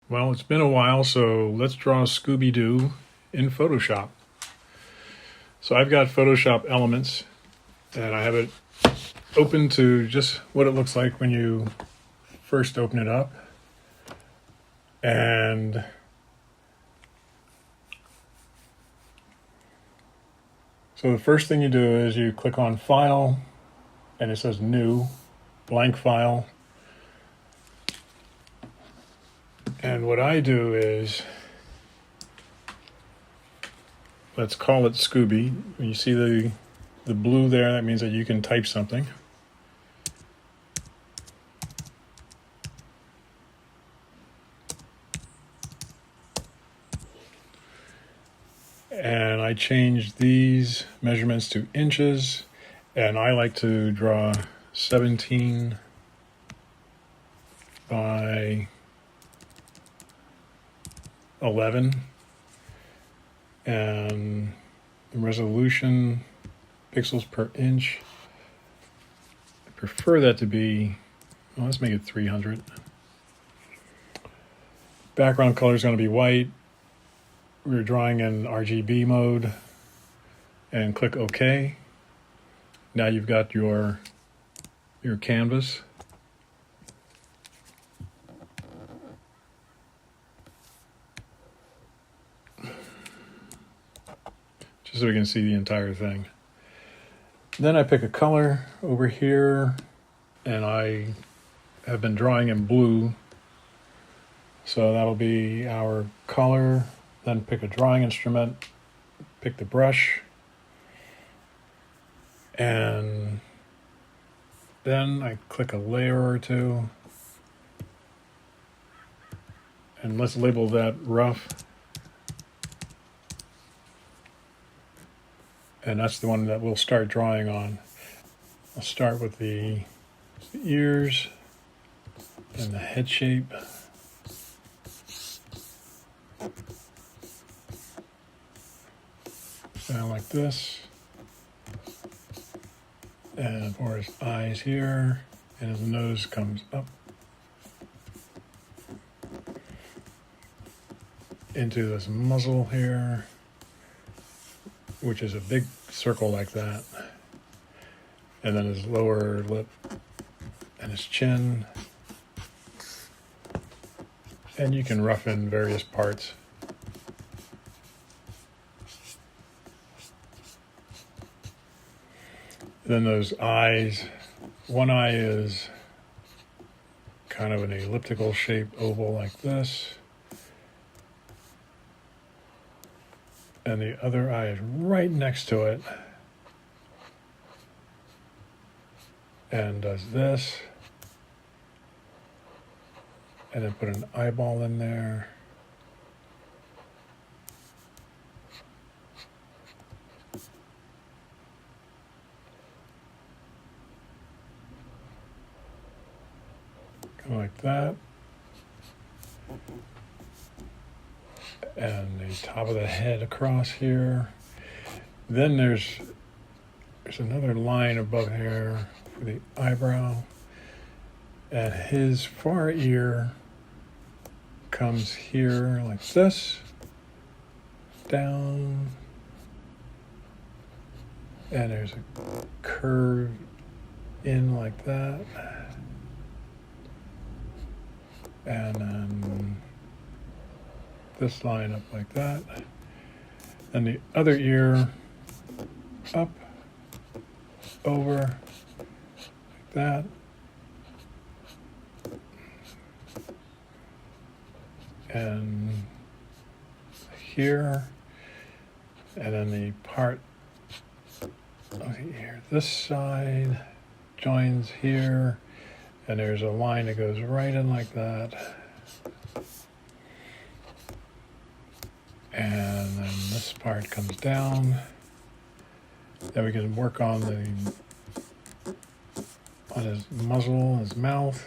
Well, it's been a while, so let's draw Scooby Doo in Photoshop. So I've got Photoshop Elements, and I have it open to just what it looks like when you first open it up. And so the first thing you do is you click on File, and it says New, Blank File. And what I do is, let's call it Scooby. When you see the blue there, that means that you can type something. And I changed these measurements to inches, and I like to draw 17 by 11, and the resolution, pixels per inch, I prefer that to be, well, let's make it 300. Background color is going to be white. We're drawing in RGB mode, and click OK. Now you've got your canvas. Just so we can see the entire thing. Then I pick a color over here, and I have been drawing in blue, so that'll be our color. Then pick a drawing instrument, pick the brush, and then I click a layer or two, and let's label that rough. And that's the one that we'll start drawing on. I'll start with the ears and the head shape. Down like this. And for his eyes here, and his nose comes up into this muzzle here, which is a big circle like that. And then his lower lip and his chin. And you can rough in various parts. Then those eyes, one eye is kind of an elliptical shaped oval like this. And the other eye is right next to it and does this, and then put an eyeball in there. Go like that. And the top of the head across here. Then there's another line above here for the eyebrow. And his far ear comes here like this, down, and there's a curve in like that. And then this line up like that, and the other ear up, over, like that, and here, and then the part here, this side joins here, and there's a line that goes right in like that. And then this part comes down. Then we can work on his muzzle, his mouth.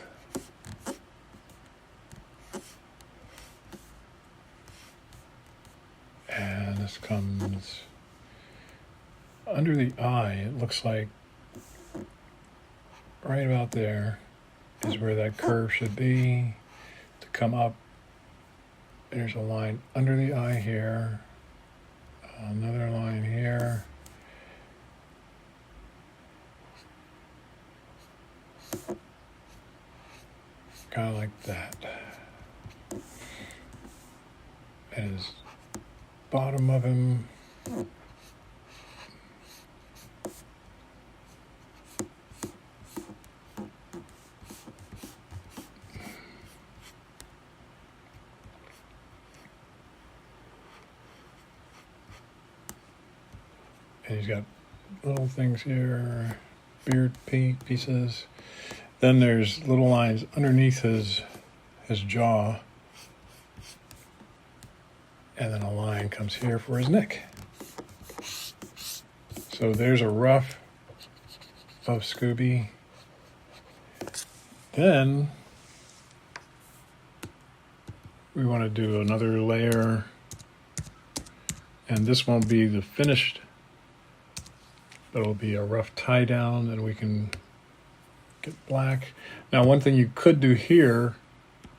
And this comes under the eye. It looks like right about there is where that curve should be to come up There's a line under the eye here, another line here. Kind of like that. And his bottom of him. And he's got little things here, beard pieces. Then there's little lines underneath his jaw. And then a line comes here for his neck. So there's a rough of Scooby. Then we want to do another layer. And this won't be the finished, but it'll be a rough tie down, and we can get black. Now, one thing you could do here,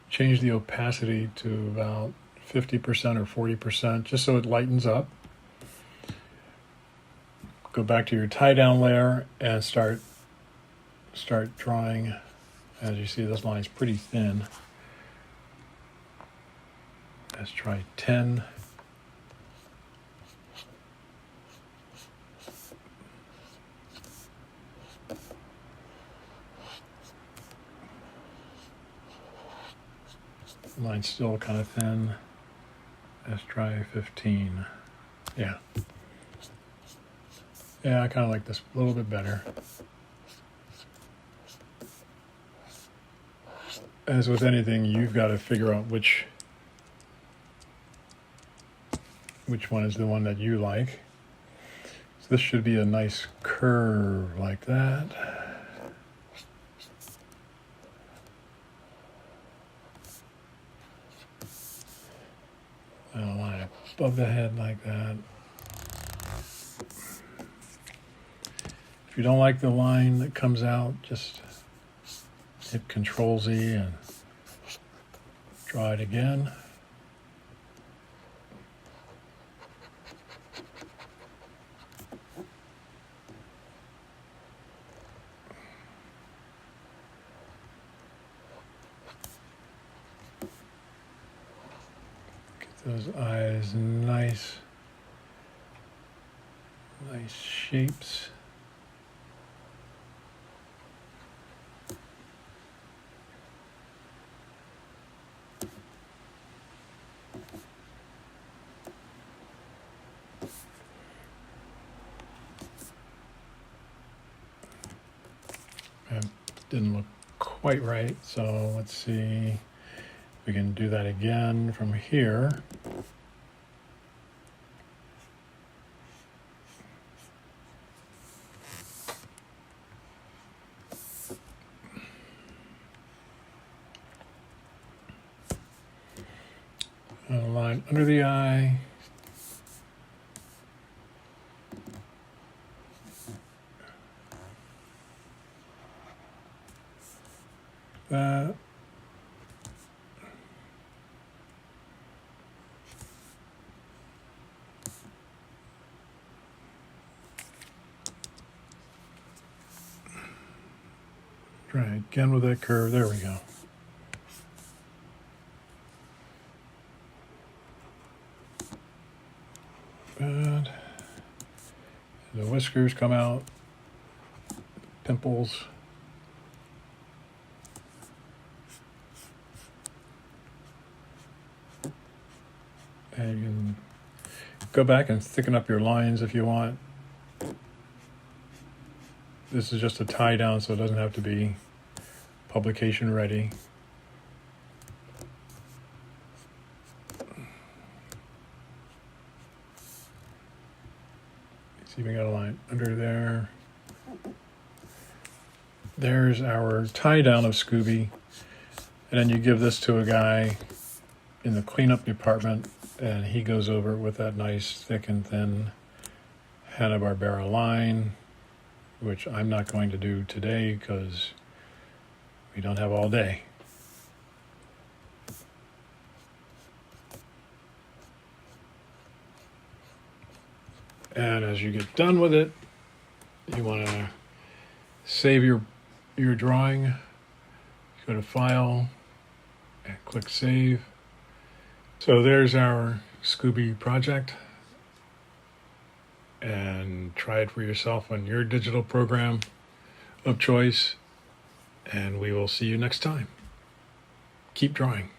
change the opacity to about 50% or 40%, just so it lightens up. Go back to your tie down layer and start drawing. As you see, this line's pretty thin. Let's try 10. Line's still kind of thin. Let's try 15. Yeah. Yeah, I kind of like this a little bit better. As with anything, you've got to figure out which one is the one that you like. So this should be a nice curve like that. And a line above the head like that. If you don't like the line that comes out, just hit Control-Z and draw it again. Those eyes, nice shapes. It didn't look quite right, so let's see. We can do that again from here. And a line under the eye. That. Try again with that curve. There we go. Good. The whiskers come out. Pimples. And you can go back and thicken up your lines if you want. This is just a tie down, so it doesn't have to be publication ready. See, we got a line under there. There's our tie down of Scooby. And then you give this to a guy in the cleanup department, and he goes over it with that nice thick and thin Hanna-Barbera line, which I'm not going to do today because we don't have all day. And as you get done with it, you want to save your drawing. Go to File and click Save. So there's our Scooby project. And try it for yourself on your digital program of choice. And we will see you next time. Keep drawing.